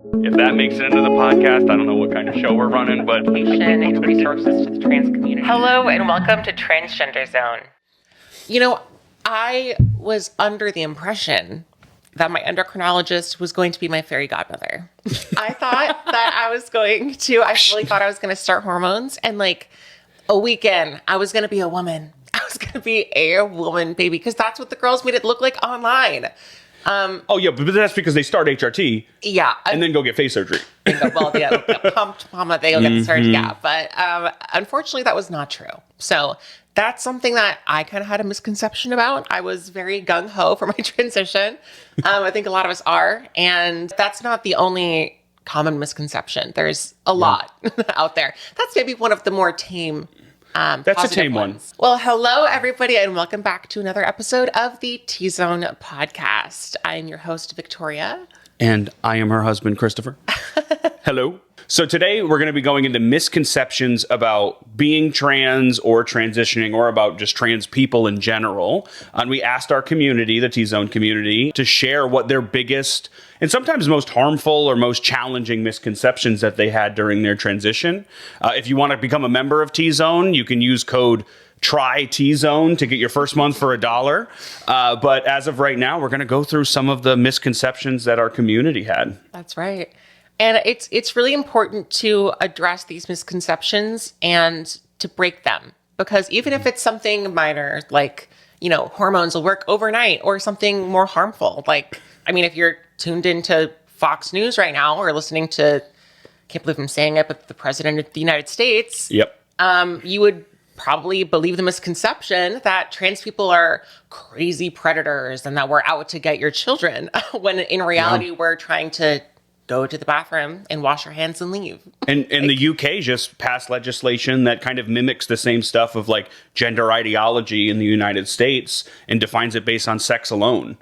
If that makes it into the podcast, I don't know what kind of show we're running, but... Education and resources to the trans community. Hello and welcome to Transgender Zone. You know, I was under the impression that my endocrinologist was going to be my fairy godmother. I thought that I really thought I was going to start hormones, and like a weekend, I was going to be a woman. I was going to be a woman baby, because that's what the girls made it look like online. But that's because they start HRT. Yeah. And then go get face surgery. Pumped mama, they'll get the surgery. Yeah. But unfortunately, that was not true. So that's something that I kind of had a misconception about. I was very gung-ho for my transition. I think a lot of us are. And that's not the only common misconception. There's a lot out there. That's maybe one of the more tame that's a tame ones. Well, hello, everybody, and welcome back to another episode of the Tzone podcast. I am your host, Victoria. And I am her husband, Christopher. Hello. So today we're going to be going into misconceptions about being trans or transitioning, or about just trans people in general. And we asked our community, the Tzone community, to share what their biggest and sometimes most harmful or most challenging misconceptions that they had during their transition. If you want to become a member of Tzone, you can use code Try Tzone to get your first month for $1. But as of right now, we're going to go through some of the misconceptions that our community had. That's right. And it's really important to address these misconceptions and to break them, because even if it's something minor, like, you know, hormones will work overnight, or something more harmful, like, I mean, if you're tuned into Fox News right now or listening to, can't believe I'm saying it, but the president of the United States, you would probably believe the misconception that trans people are crazy predators and that we're out to get your children, when in reality, we're trying to go to the bathroom and wash our hands and leave. And the UK just passed legislation that kind of mimics the same stuff of like gender ideology in the United States and defines it based on sex alone.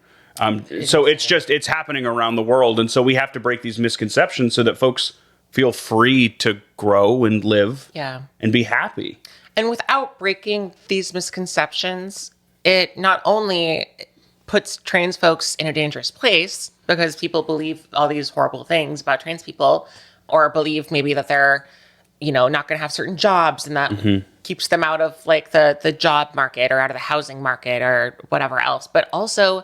So it's happening around the world. And so we have to break these misconceptions so that folks feel free to grow and live and be happy. And without breaking these misconceptions, it not only puts trans folks in a dangerous place, because people believe all these horrible things about trans people, or believe maybe that they're, you know, not going to have certain jobs, and that keeps them out of like the job market or out of the housing market or whatever else. But also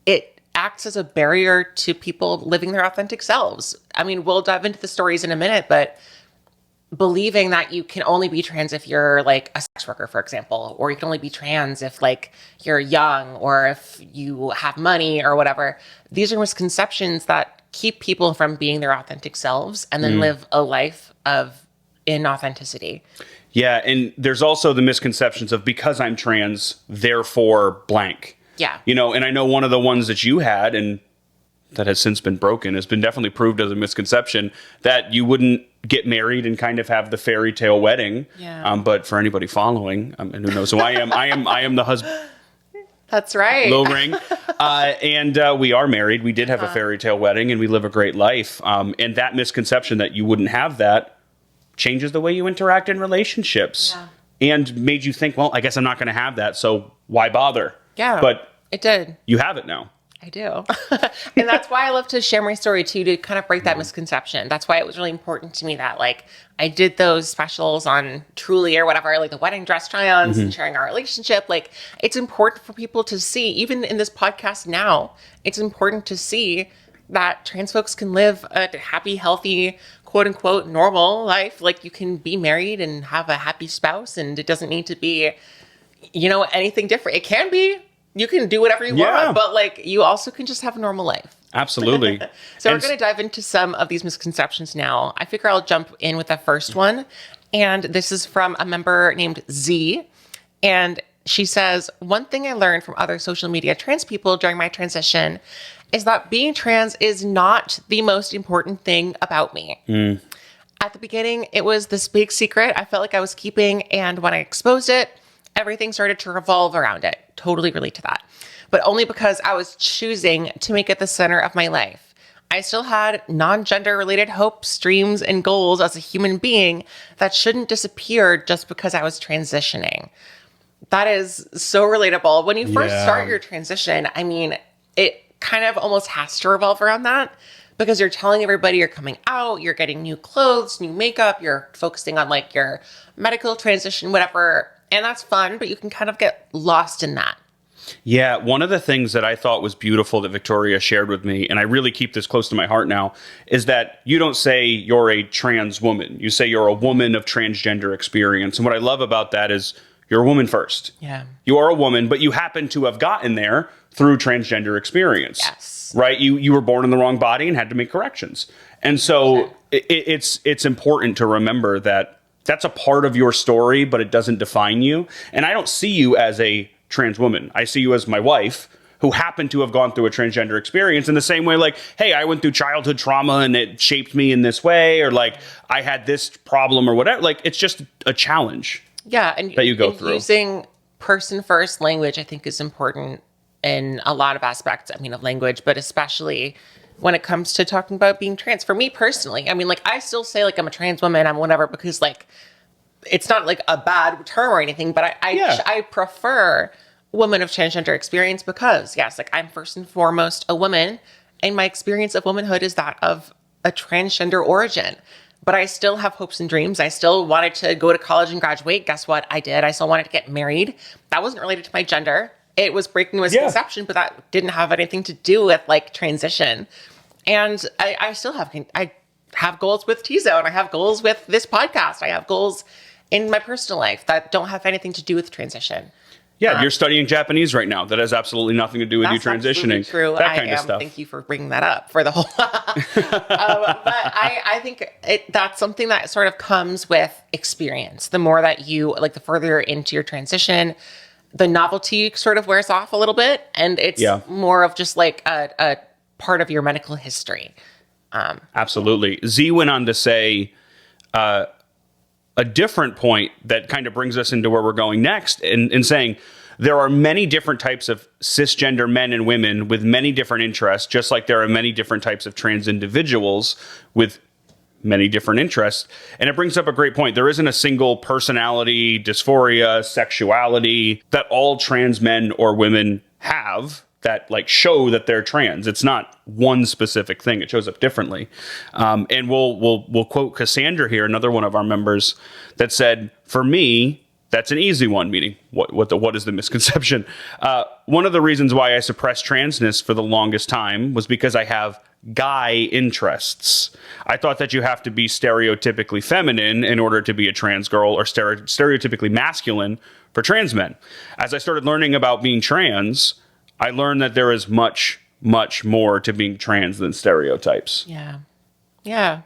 it acts as a barrier to people living their authentic selves. I mean, we'll dive into the stories in a minute, but believing that you can only be trans if you're like a sex worker, for example, or you can only be trans if like you're young or if you have money or whatever. These are misconceptions that keep people from being their authentic selves and then live a life of inauthenticity. Yeah. And there's also the misconceptions of, because I'm trans, therefore blank. Yeah. You know, and I know one of the ones that you had, and that has since been broken, has been definitely proved as a misconception, that you wouldn't get married and kind of have the fairy tale wedding. Yeah. But for anybody following, and who knows who I am, I am the husband. That's right. Low ring. And we are married. We did have a fairy tale wedding, and we live a great life. And that misconception that you wouldn't have that changes the way you interact in relationships. Yeah. And made you think, well, I guess I'm not going to have that, so why bother? Yeah. But it did. You have it now. I do. And that's why I love to share my story too, to kind of break that misconception. That's why it was really important to me that like I did those specials on Truly or whatever, like the wedding dress try-ons and sharing our relationship. Like, it's important for people to see, even in this podcast now, it's important to see that trans folks can live a happy, healthy, quote unquote, normal life. Like, you can be married and have a happy spouse, and it doesn't need to be, you know, anything different. It can be. You can do whatever you want, but like, you also can just have a normal life. Absolutely. So we're going to dive into some of these misconceptions now. I figure I'll jump in with the first one. And this is from a member named Z. And she says, one thing I learned from other social media trans people during my transition is that being trans is not the most important thing about me. At the beginning, it was this big secret I felt like I was keeping. And when I exposed it, everything started to revolve around it. Totally relate to that. But only because I was choosing to make it the center of my life. I still had non-gender related hopes, dreams, and goals as a human being that shouldn't disappear just because I was transitioning. That is so relatable. When you first start your transition, I mean, it kind of almost has to revolve around that, because you're telling everybody you're coming out, you're getting new clothes, new makeup, you're focusing on like your medical transition, whatever. And that's fun, but you can kind of get lost in that. Yeah, one of the things that I thought was beautiful that Victoria shared with me, and I really keep this close to my heart now, is that you don't say you're a trans woman. You say you're a woman of transgender experience. And what I love about that is you're a woman first. Yeah. You are a woman, but you happen to have gotten there through transgender experience. Yes. Right? You were born in the wrong body and had to make corrections. And so it's important to remember that that's a part of your story, but it doesn't define you. And I don't see you as a trans woman. I see you as my wife who happened to have gone through a transgender experience in the same way, like, hey, I went through childhood trauma and it shaped me in this way, or like I had this problem or whatever. Like, it's just a challenge. Yeah. And that you go through. Using person first language, I think, is important in a lot of aspects, I mean, of language, but especially when it comes to talking about being trans. For me personally, I mean, like, I still say like I'm a trans woman, I'm whatever, because like, it's not like a bad term or anything, but I prefer woman of transgender experience because, yes, like I'm first and foremost a woman, and my experience of womanhood is that of a transgender origin. But I still have hopes and dreams. I still wanted to go to college and graduate. Guess what? I did. I still wanted to get married. That wasn't related to my gender. It was breaking misconception, but that didn't have anything to do with like transition. And I still have goals with Tzone. I have goals with this podcast. I have goals in my personal life that don't have anything to do with transition. Yeah, you're studying Japanese right now. That has absolutely nothing to do with you transitioning. True. That kind of stuff. Thank you for bringing that up for the whole. But I think that's something that sort of comes with experience. The more that you like, the further you're into your transition, the novelty sort of wears off a little bit, and it's more of just like a part of your medical history. Absolutely. Z went on to say a different point that kind of brings us into where we're going next, in saying there are many different types of cisgender men and women with many different interests, just like there are many different types of trans individuals with many different interests. And it brings up a great point. There isn't a single personality, dysphoria, sexuality that all trans men or women have that like show that they're trans. It's not one specific thing. It shows up differently. And we'll quote Cassandra here, another one of our members, that said, for me, that's an easy one, meaning what is the misconception? One of the reasons why I suppressed transness for the longest time was because I have guy interests. I thought that you have to be stereotypically feminine in order to be a trans girl, or stereotypically masculine for trans men. As I started learning about being trans, I learned that there is much, much more to being trans than stereotypes. Yeah. Yeah.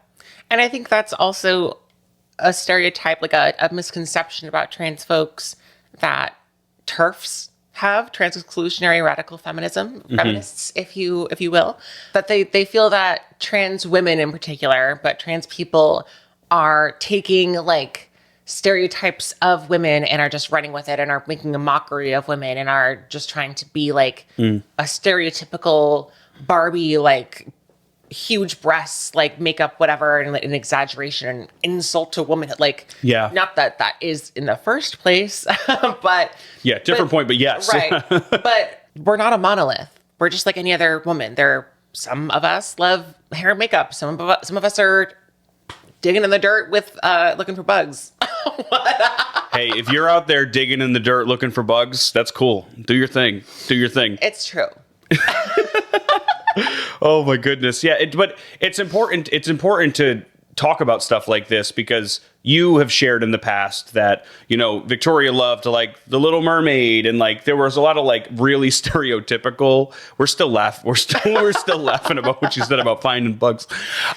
And I think that's also a stereotype, like a misconception about trans folks that TERFs have, trans exclusionary radical feminism, feminists, if you will, that they feel that trans women in particular, but trans people are taking like stereotypes of women and are just running with it and are making a mockery of women and are just trying to be like a stereotypical Barbie, like huge breasts, like makeup, whatever, and an exaggeration and insult to womanhood. Like, not that that is in the first place, but point, but yes, right. But we're not a monolith. We're just like any other woman. Some of us love hair and makeup. Some of us are digging in the dirt with looking for bugs. Hey, if you're out there digging in the dirt looking for bugs, that's cool. Do your thing. It's true. Oh my goodness. Yeah. But it's important. It's important to talk about stuff like this because you have shared in the past that, you know, Victoria loved like The Little Mermaid, and like there was a lot of like really stereotypical. We're still laughing about what you said about finding bugs.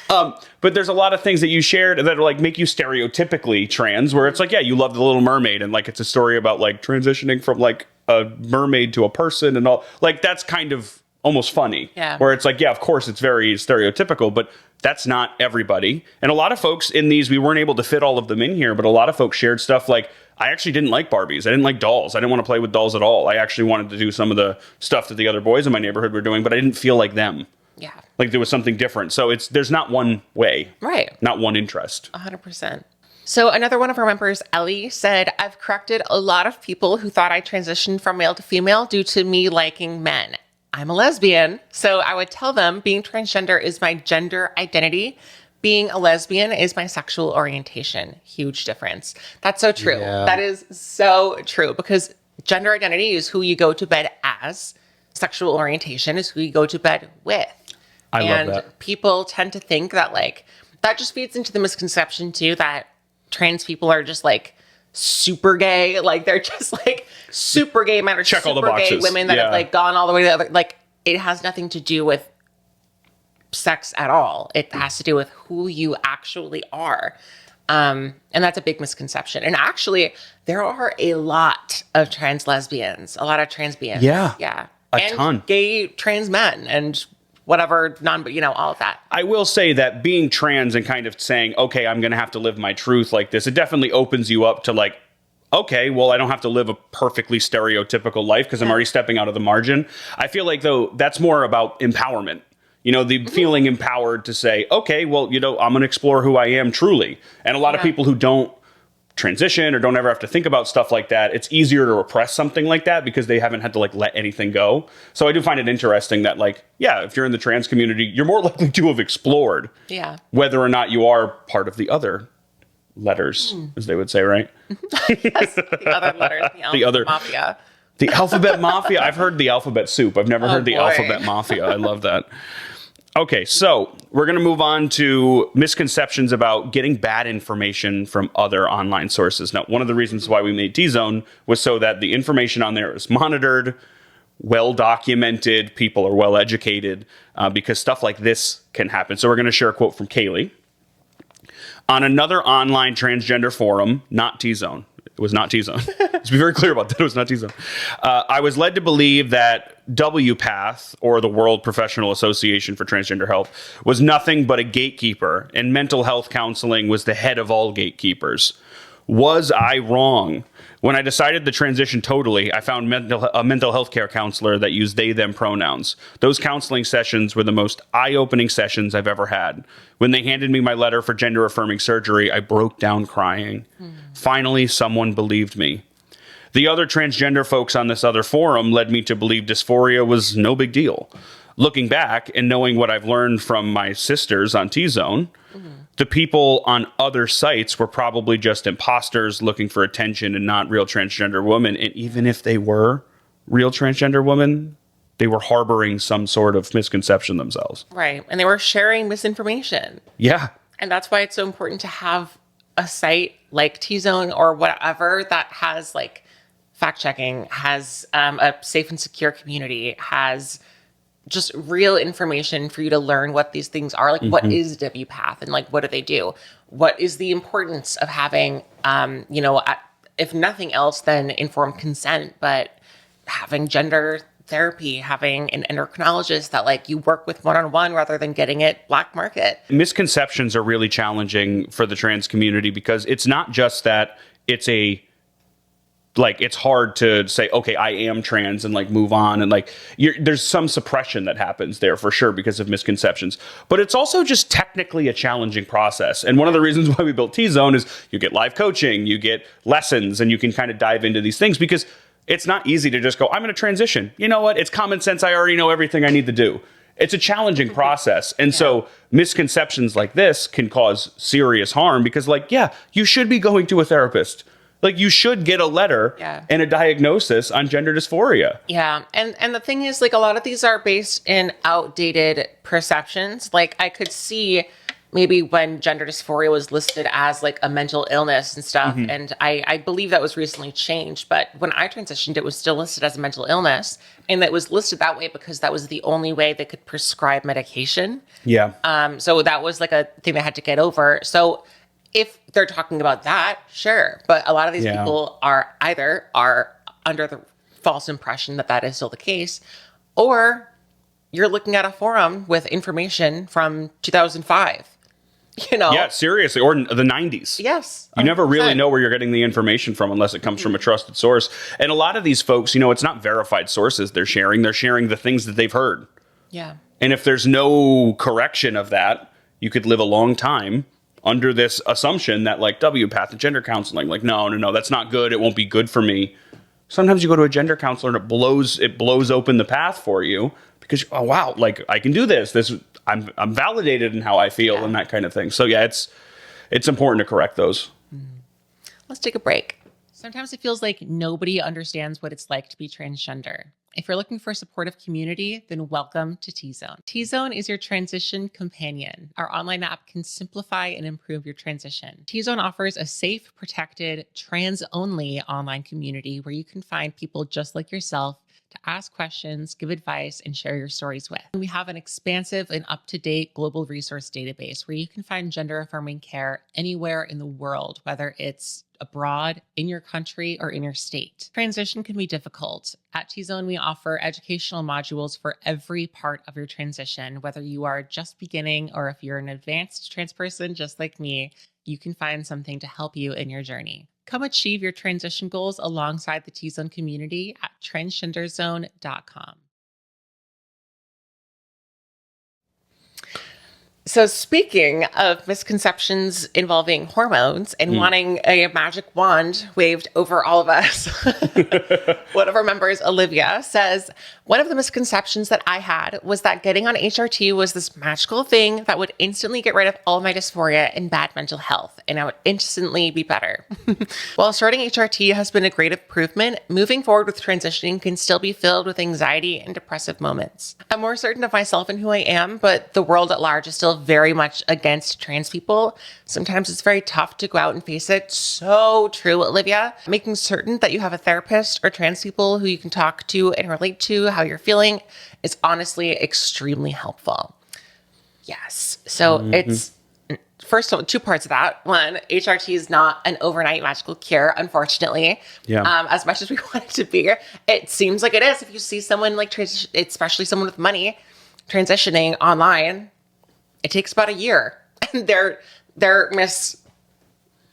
But there's a lot of things that you shared that are like make you stereotypically trans, where it's like, yeah, you love The Little Mermaid, and like it's a story about like transitioning from like a mermaid to a person and all. Like that's kind of almost funny. Yeah. Where it's like, yeah, of course it's very stereotypical, but that's not everybody. And a lot of folks in these, we weren't able to fit all of them in here, but a lot of folks shared stuff like, I actually didn't like Barbies. I didn't like dolls. I didn't want to play with dolls at all. I actually wanted to do some of the stuff that the other boys in my neighborhood were doing, but I didn't feel like them. Yeah. Like there was something different. So there's not one way. Right. Not one interest. 100%. So another one of our members, Ellie, said, I've corrected a lot of people who thought I transitioned from male to female due to me liking men. I'm a lesbian. So I would tell them being transgender is my gender identity. Being a lesbian is my sexual orientation. Huge difference. That's so true. Yeah. That is so true because gender identity is who you go to bed as. Sexual orientation is who you go to bed with. I love that. And people tend to think that like, that just feeds into the misconception too that trans people are just like super gay. Like they're just like super gay men or Check all the super gay boxes. women that have like gone all the way to the other. Like it has nothing to do with sex at all. It has to do with who you actually are. And that's a big misconception. And actually, there are a lot of trans lesbians, a lot of transbians. Yeah. Yeah. A and ton. Gay trans men and whatever, all of that. I will say that being trans and kind of saying, okay, I'm going to have to live my truth like this, it definitely opens you up to like, okay, well, I don't have to live a perfectly stereotypical life because I'm already stepping out of the margin. I feel like, though, that's more about empowerment. The feeling empowered to say, okay, well, I'm going to explore who I am truly. And a lot of people who don't transition or don't ever have to think about stuff like that, it's easier to repress something like that because they haven't had to like let anything go. So I do find it interesting that like, yeah, if you're in the trans community, you're more likely to have explored whether or not you are part of the other letters, as they would say, right? Yes, the other letters, the other mafia. The alphabet mafia. I've heard the alphabet soup. I've never heard the boy. alphabet mafia. I love that. Okay, so we're going to move on to misconceptions about getting bad information from other online sources. Now, one of the reasons why we made Tzone was so that the information on there is monitored, well documented, people are well educated, because stuff like this can happen. So we're going to share a quote from Kaylee. On another online transgender forum, not Tzone. It was not Tzone. Let's be very clear about that. It was not Tzone. I was led to believe that WPATH, or the World Professional Association for Transgender Health, was nothing but a gatekeeper, and mental health counseling was the head of all gatekeepers. Was I wrong? When I decided to transition totally, I found a mental health care counselor that used they, them pronouns. Those counseling sessions were the most eye-opening sessions I've ever had. When they handed me my letter for gender-affirming surgery, I broke down crying. Finally, someone believed me. The other transgender folks on this other forum led me to believe dysphoria was no big deal. Looking back and knowing what I've learned from my sisters on Tzone, the people on other sites were probably just imposters looking for attention and not real transgender women. And even if they were real transgender women, they were harboring some sort of misconception themselves. Right. And they were sharing misinformation. Yeah. And that's why it's so important to have a site like Tzone or whatever that has like fact checking, has a safe and secure community, has just real information for you to learn what these things are. Like, what is WPATH and like, what do they do? What is the importance of having, if nothing else, then informed consent, but having gender therapy, having an endocrinologist that like you work with one-on-one rather than getting it black market. Misconceptions are really challenging for the trans community because it's not just that it's it's hard to say, okay, I am trans and like move on. And like, there's some suppression that happens there for sure because of misconceptions, but it's also just technically a challenging process. And one of the reasons why we built Tzone is you get live coaching, you get lessons, and you can kind of dive into these things because it's not easy to just go, I'm going to transition. You know what? It's common sense. I already know everything I need to do. It's a challenging process. And so misconceptions like this can cause serious harm because you should be going to a therapist. Like, you should get a letter and a diagnosis on gender dysphoria. Yeah. And the thing is, like, a lot of these are based in outdated perceptions. Like, I could see maybe when gender dysphoria was listed as, like, a mental illness and stuff, and I believe that was recently changed. But when I transitioned, it was still listed as a mental illness. And it was listed that way because that was the only way they could prescribe medication. Yeah. So that was, like, a thing they had to get over. So if they're talking about that, sure. But a lot of these people are either under the false impression that that is still the case, or you're looking at a forum with information from 2005. Yeah, seriously. Or the 90s. Yes. 100%. You never really know where you're getting the information from unless it comes from a trusted source. And a lot of these folks, it's not verified sources they're sharing. They're sharing the things that they've heard. Yeah. And if there's no correction of that, you could live a long time under this assumption that like WPATH and gender counseling, like, no, that's not good. It won't be good for me. Sometimes you go to a gender counselor and it blows open the path for you because, oh wow, like I can do this. I'm validated in how I feel and that kind of thing. So yeah, it's important to correct those. Let's take a break. Sometimes it feels like nobody understands what it's like to be transgender. If you're looking for a supportive community, then welcome to Tzone. Tzone is your transition companion. Our online app can simplify and improve your transition. Tzone offers a safe, protected, trans-only online community where you can find people just like yourself to ask questions, give advice, and share your stories with. We have an expansive and up-to-date global resource database where you can find gender-affirming care anywhere in the world, whether it's abroad, in your country, or in your state. Transition can be difficult. At Tzone, we offer educational modules for every part of your transition, whether you are just beginning or if you're an advanced trans person just like me, you can find something to help you in your journey. Come achieve your transition goals alongside the Tzone community at transgenderzone.com. So speaking of misconceptions involving hormones and wanting a magic wand waved over all of us, one of our members, Olivia, says, one of the misconceptions that I had was that getting on HRT was this magical thing that would instantly get rid of all my dysphoria and bad mental health, and I would instantly be better. While starting HRT has been a great improvement, moving forward with transitioning can still be filled with anxiety and depressive moments. I'm more certain of myself and who I am, but the world at large is still very much against trans people. Sometimes it's very tough to go out and face it. So true, Olivia. Making certain that you have a therapist or trans people who you can talk to and relate to how you're feeling is honestly extremely helpful. Yes. So it's first of all, two parts of that. One, HRT is not an overnight magical cure, unfortunately. Yeah. As much as we want it to be, it seems like it is. If you see someone like especially someone with money transitioning online, it takes about a year. And they're Miss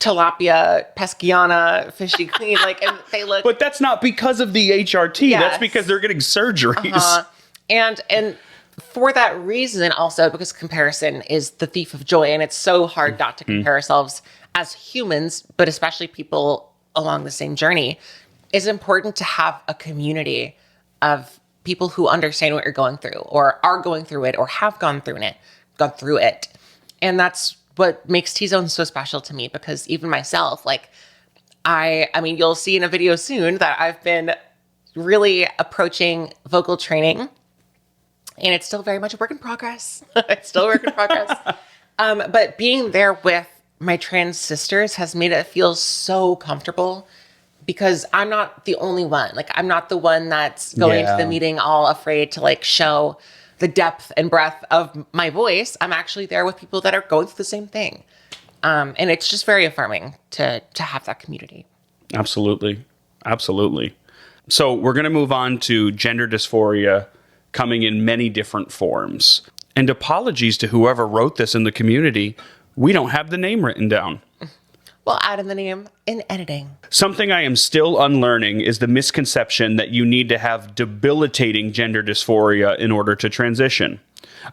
Tilapia, Pesciana, Fishy Queen, like, and they look. But that's not because of the HRT. Yes. That's because they're getting surgeries. And for that reason, also because comparison is the thief of joy, and it's so hard not to compare ourselves as humans, but especially people along the same journey, it's important to have a community of people who understand what you're going through, or are going through it, or have gone through it. And that's what makes Tzone so special to me, because even myself, like, I mean, you'll see in a video soon that I've been really approaching vocal training, and it's still very much a work in progress. It's still a work in progress. But being there with my trans sisters has made it feel so comfortable, because I'm not the only one. Like, I'm not the one that's going to the meeting all afraid to like show the depth and breadth of my voice. I'm actually there with people that are going through the same thing. And it's just very affirming to have that community. Absolutely. Absolutely. So we're going to move on to gender dysphoria coming in many different forms. And apologies to whoever wrote this in the community. We don't have the name written down. We'll add in the name in editing. Something I am still unlearning is the misconception that you need to have debilitating gender dysphoria in order to transition.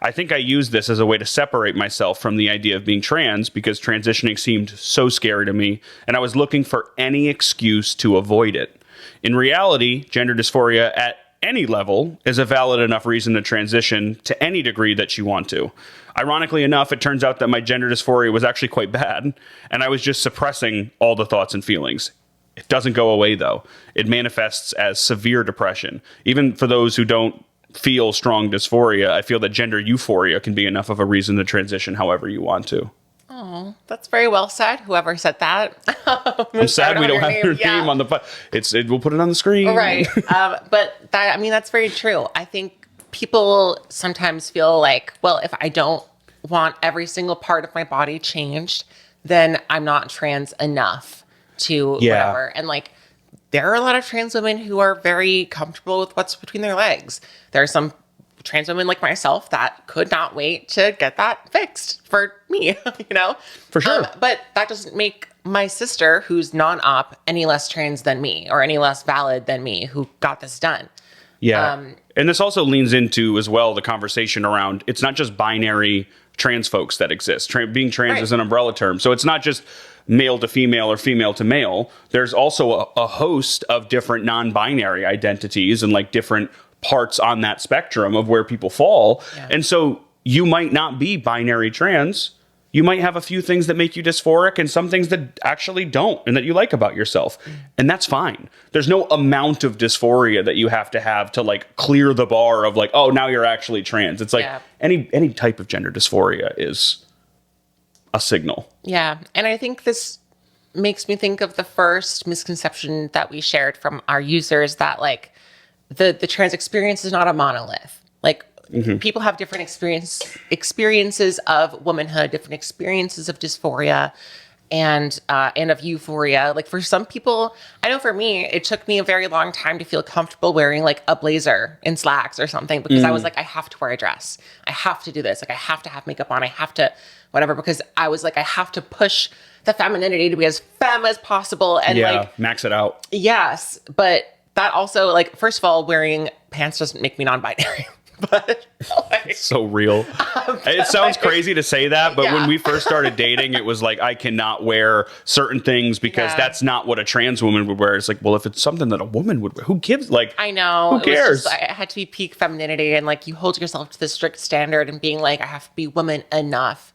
I think I used this as a way to separate myself from the idea of being trans because transitioning seemed so scary to me, and I was looking for any excuse to avoid it. In reality, gender dysphoria at any level is a valid enough reason to transition to any degree that you want to. Ironically enough, it turns out that my gender dysphoria was actually quite bad, and I was just suppressing all the thoughts and feelings. It doesn't go away, though. It manifests as severe depression. Even for those who don't feel strong dysphoria, I feel that gender euphoria can be enough of a reason to transition however you want to. Oh, that's very well said. Whoever said that. I'm sad we don't have your name on the. We'll put it on the screen. Right. But that's very true. I think people sometimes feel like, well, if I don't want every single part of my body changed, then I'm not trans enough to whatever. And like, there are a lot of trans women who are very comfortable with what's between their legs. There are some trans women like myself that could not wait to get that fixed for me, For sure. But that doesn't make my sister, who's non-op, any less trans than me or any less valid than me, who got this done. Yeah. And this also leans into, as well, the conversation around, it's not just binary trans folks that exist. Being trans is an umbrella term. So it's not just male to female or female to male. There's also a host of different non-binary identities and like different parts on that spectrum of where people fall. Yeah. And so you might not be binary trans. You might have a few things that make you dysphoric and some things that actually don't and that you like about yourself. And that's fine. There's no amount of dysphoria that you have to like clear the bar of like, oh, now you're actually trans. It's like any type of gender dysphoria is a signal. Yeah. And I think this makes me think of the first misconception that we shared from our users that like the trans experience is not a monolith. Like, people have different experiences of womanhood, different experiences of dysphoria and of euphoria. Like for some people, I know for me, it took me a very long time to feel comfortable wearing like a blazer and slacks or something because I was like, I have to wear a dress. I have to do this. Like I have to have makeup on. I have to whatever, because I was like, I have to push the femininity to be as femme as possible. And like max it out. Yes. But that also like, first of all, wearing pants doesn't make me non-binary. But like, so real. It sounds crazy to say that, but when we first started dating, it was like I cannot wear certain things because that's not what a trans woman would wear. It's like, well, if it's something that a woman would wear, who gives? Like, I know. Who cares? I had to be peak femininity, and like you hold yourself to this strict standard and being like, I have to be woman enough,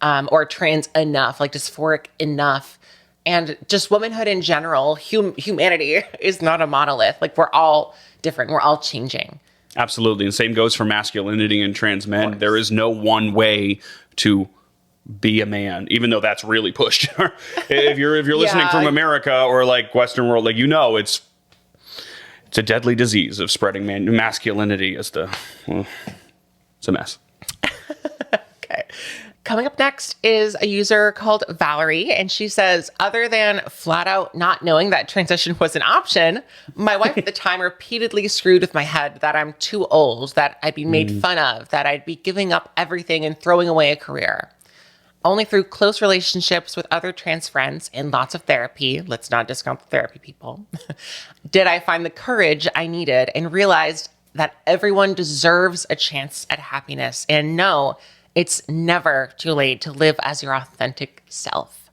or trans enough, like dysphoric enough. And just womanhood in general, humanity is not a monolith. Like we're all different. We're all changing. Absolutely. And same goes for masculinity and trans men. There is no one way to be a man, even though that's really pushed. if you're listening from America or like Western world, like, it's a deadly disease of spreading masculinity as it's a mess. Okay. Coming up next is a user called Valerie, and she says, other than flat out not knowing that transition was an option, my wife at the time repeatedly screwed with my head that I'm too old, that I'd be made fun of, that I'd be giving up everything and throwing away a career. Only through close relationships with other trans friends and lots of therapy, let's not discount the therapy people, did I find the courage I needed and realized that everyone deserves a chance at happiness. And no, it's never too late to live as your authentic self.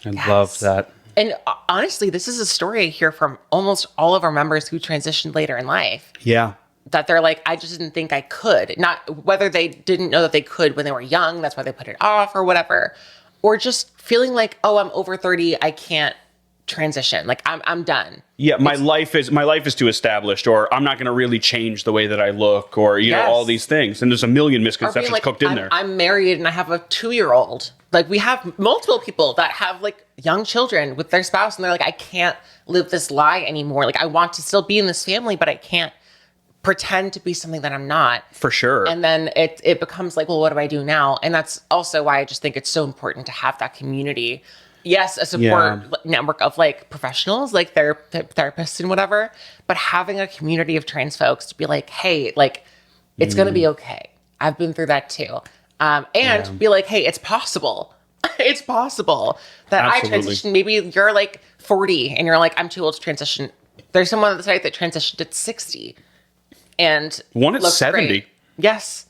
I love that. And honestly, this is a story I hear from almost all of our members who transitioned later in life. Yeah. That they're like, I just didn't think I could. Not whether they didn't know that they could when they were young, that's why they put it off or whatever. Or just feeling like, oh, I'm over 30, I can't transition. Like I'm done. Yeah, my life is too established, or I'm not going to really change the way that I look, or you know, all these things. And there's a million misconceptions like, cooked in there. I'm married and I have a 2-year-old. Like we have multiple people that have like young children with their spouse, and they're like, I can't live this lie anymore. Like I want to still be in this family, but I can't pretend to be something that I'm not. For sure. And then it becomes like, well, what do I do now? And that's also why I just think it's so important to have that community. Yes, a support network of like professionals, like therapists and whatever, but having a community of trans folks to be like, hey, like it's going to be okay. I've been through that too. And be like, hey, it's possible. It's possible that I transitioned. Maybe you're like 40 and you're like, I'm too old to transition. There's someone on the site that transitioned at 60 and one at 70. Great. Yes.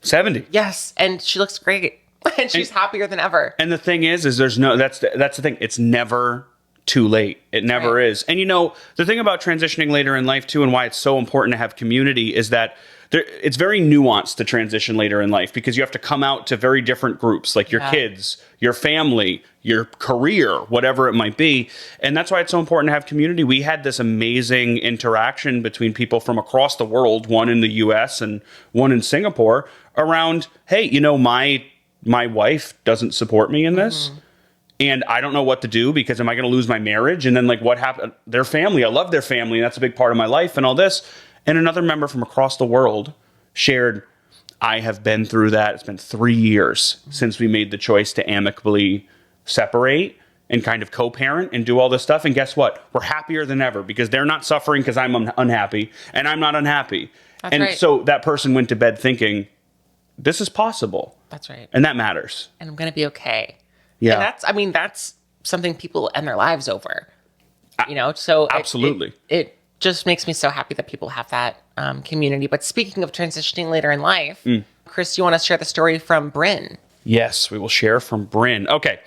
70. Yes. And she looks great. And she's happier than ever. And the thing is there's no, that's the thing. It's never too late. It never is. And you know, the thing about transitioning later in life too, and why it's so important to have community is that it's very nuanced to transition later in life, because you have to come out to very different groups, like your kids, your family, your career, whatever it might be. And that's why it's so important to have community. We had this amazing interaction between people from across the world, one in the US and one in Singapore, around, hey, you know, my wife doesn't support me in this. And I don't know what to do, because am I going to lose my marriage? And then like what happened? Their family, I love their family, and that's a big part of my life and all this. And another member from across the world shared, I have been through that. It's been 3 years since we made the choice to amicably separate and kind of co-parent and do all this stuff. And guess what? We're happier than ever, because they're not suffering because I'm unhappy and I'm not unhappy. So that person went to bed thinking, this is possible. That's right. And that matters. And I'm going to be okay. Yeah. And that's something people end their lives over, you know? So absolutely. It just makes me so happy that people have that community. But speaking of transitioning later in life, Chris, you want to share the story from Bryn? Yes, we will share from Bryn. Okay.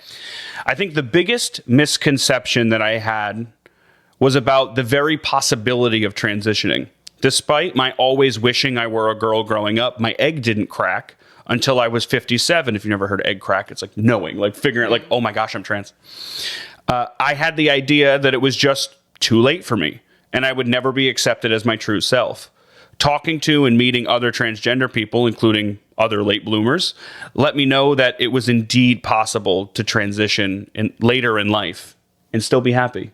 I think the biggest misconception that I had was about the very possibility of transitioning. Despite my always wishing I were a girl growing up, my egg didn't crack until I was 57. If you never heard egg crack, it's like knowing, like figuring out, like, oh my gosh, I'm trans. I had the idea that it was just too late for me and I would never be accepted as my true self. Talking to and meeting other transgender people, including other late bloomers, let me know that it was indeed possible to transition later in life and still be happy.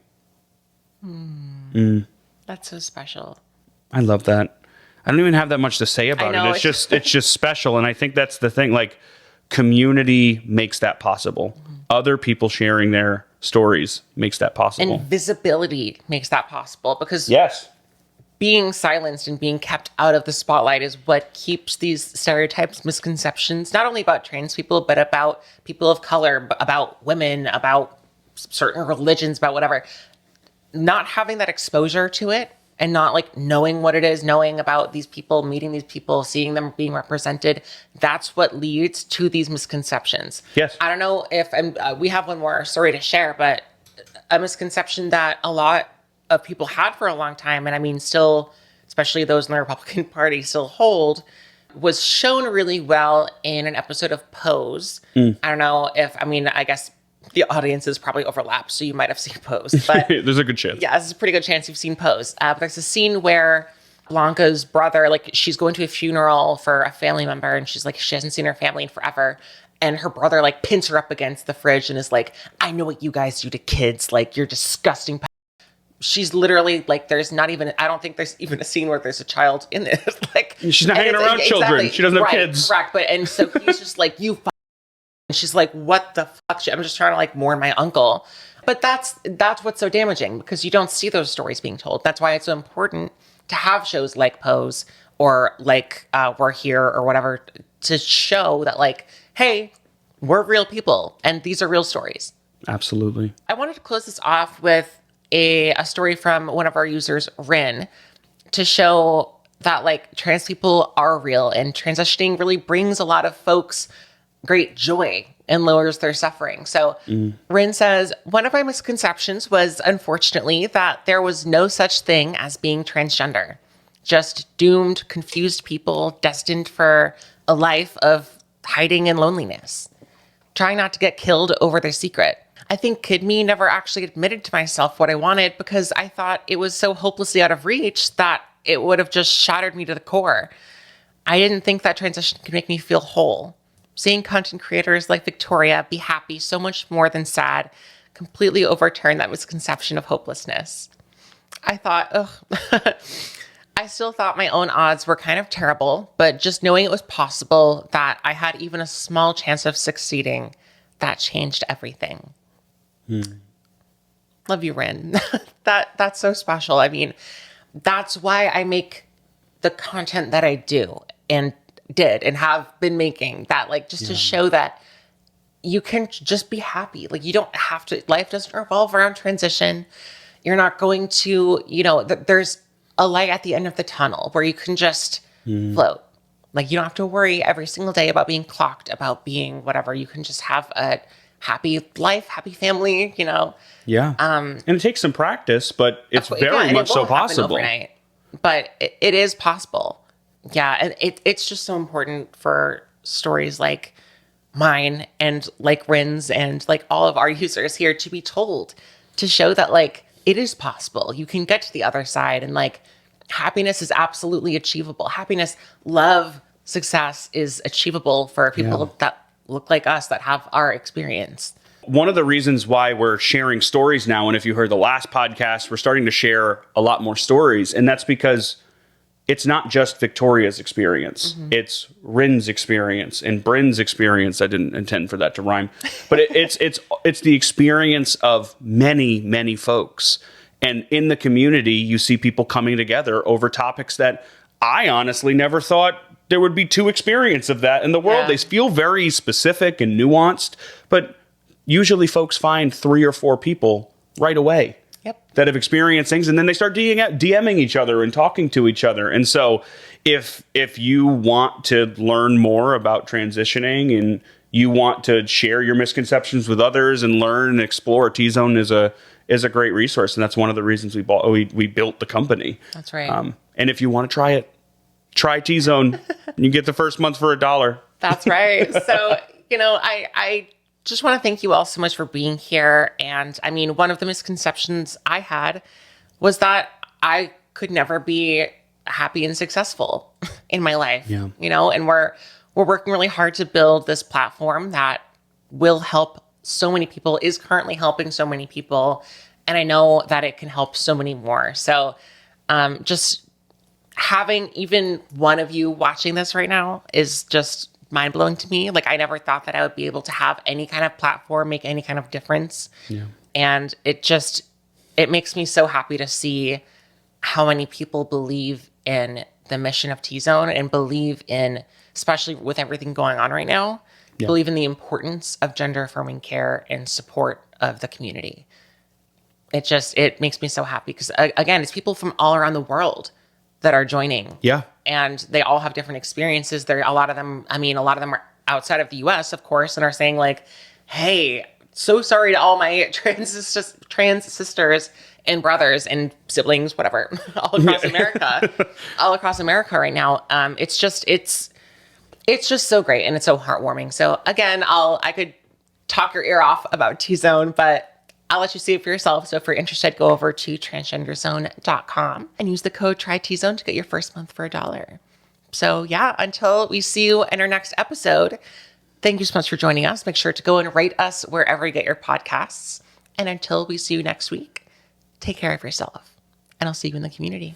That's so special. I love that. I don't even have that much to say about it. It's just special. And I think that's the thing. Like, community makes that possible. Other people sharing their stories makes that possible. And visibility makes that possible, because yes, being silenced and being kept out of the spotlight is what keeps these stereotypes, misconceptions, not only about trans people, but about people of color, about women, about certain religions, about whatever. Not having that exposure to it and not like knowing what it is, knowing about these people, meeting these people, seeing them being represented, that's what leads to these misconceptions. Yes. I don't know if we have one more story to share, but a misconception that a lot of people had for a long time, and I mean still, especially those in the Republican Party, still hold, was shown really well in an episode of Pose. I don't know if, I guess the audiences probably overlap, so you might have seen Pose. But there's a good chance. Yeah, there's a pretty good chance you've seen Pose. But there's a scene where Blanca's brother, like, she's going to a funeral for a family member, and she's like, she hasn't seen her family in forever. And her brother, like, pins her up against the fridge and is like, I know what you guys do to kids. Like, you're disgusting. She's literally like, there's not even, I don't think there's even a scene where there's a child in it. Like, she's not hanging around children. Exactly. She doesn't have kids. Correct. But, and so he's just like, you and she's like, what the fuck? I'm just trying to like mourn my uncle. But that's what's so damaging, because you don't see those stories being told. That's why it's so important to have shows like Pose or like We're Here or whatever, to show that, like, hey, we're real people and these are real stories. Absolutely. I wanted to close this off with a story from one of our users, Ren, to show that, like, trans people are real and transitioning really brings a lot of folks great joy and lowers their suffering. So Ren says, one of my misconceptions was, unfortunately, that there was no such thing as being transgender. Just doomed, confused people destined for a life of hiding and loneliness, trying not to get killed over their secret. I think Kid Me never actually admitted to myself what I wanted, because I thought it was so hopelessly out of reach that it would have just shattered me to the core. I didn't think that transition could make me feel whole. Seeing content creators like Victoria be happy so much more than sad completely overturned that misconception of hopelessness. I thought, I still thought my own odds were kind of terrible, but just knowing it was possible, that I had even a small chance of succeeding, that changed everything. Love you, Ren. That's so special. I mean, that's why I make the content that I do and did and have been making, that, like, just to show that you can just be happy. Like, you don't have to, life doesn't revolve around transition. You're not going to, there's a light at the end of the tunnel where you can just float. Like, you don't have to worry every single day about being clocked, about being whatever. You can just have a happy life, happy family, Yeah. And it takes some practice, but it's very much so possible. Overnight, but it is possible. Yeah. And it's just so important for stories like mine and like Ren's and like all of our users here to be told, to show that, like, it is possible. You can get to the other side, and, like, happiness is absolutely achievable. Happiness, love, success is achievable for people that look like us, that have our experience. One of the reasons why we're sharing stories now, and if you heard the last podcast, we're starting to share a lot more stories, and that's because it's not just Victoria's experience. It's Ren's experience and Bryn's experience. I didn't intend for that to rhyme, but it's the experience of many, many folks. And in the community, you see people coming together over topics that I honestly never thought there would be two experiences of that in the world. They feel very specific and nuanced, but usually folks find 3 or 4 people right away. that have experienced things, and then they start DMing each other and talking to each other. And so if you want to learn more about transitioning and you want to share your misconceptions with others and learn and explore, Tzone is a great resource, and that's one of the reasons we built the company. That's right. And if you want to try it, try Tzone. You get the first month for $1. That's right. So, I just want to thank you all so much for being here. And I mean, one of the misconceptions I had was that I could never be happy and successful in my life. Yeah. And we're working really hard to build this platform that will help so many people, is currently helping so many people. And I know that it can help so many more. So just having even one of you watching this right now is just mind-blowing to me. Like, I never thought that I would be able to have any kind of platform, make any kind of difference. Yeah. And it makes me so happy to see how many people believe in the mission of Tzone and believe in, especially with everything going on right now, believe in the importance of gender-affirming care and support of the community. It makes me so happy because, again, it's people from all around the world that are joining. Yeah. And they all have different experiences. A lot of them are outside of the US, of course, and are saying like, hey, so sorry to all my trans sisters and brothers and siblings, whatever, all across America right now. It's just so great. And it's so heartwarming. So again, I could talk your ear off about Tzone, but I'll let you see it for yourself. So if you're interested, go over to transgenderzone.com and use the code TRYTZone to get your first month for $1. So yeah, until we see you in our next episode, thank you so much for joining us. Make sure to go and rate us wherever you get your podcasts. And until we see you next week, take care of yourself, and I'll see you in the community.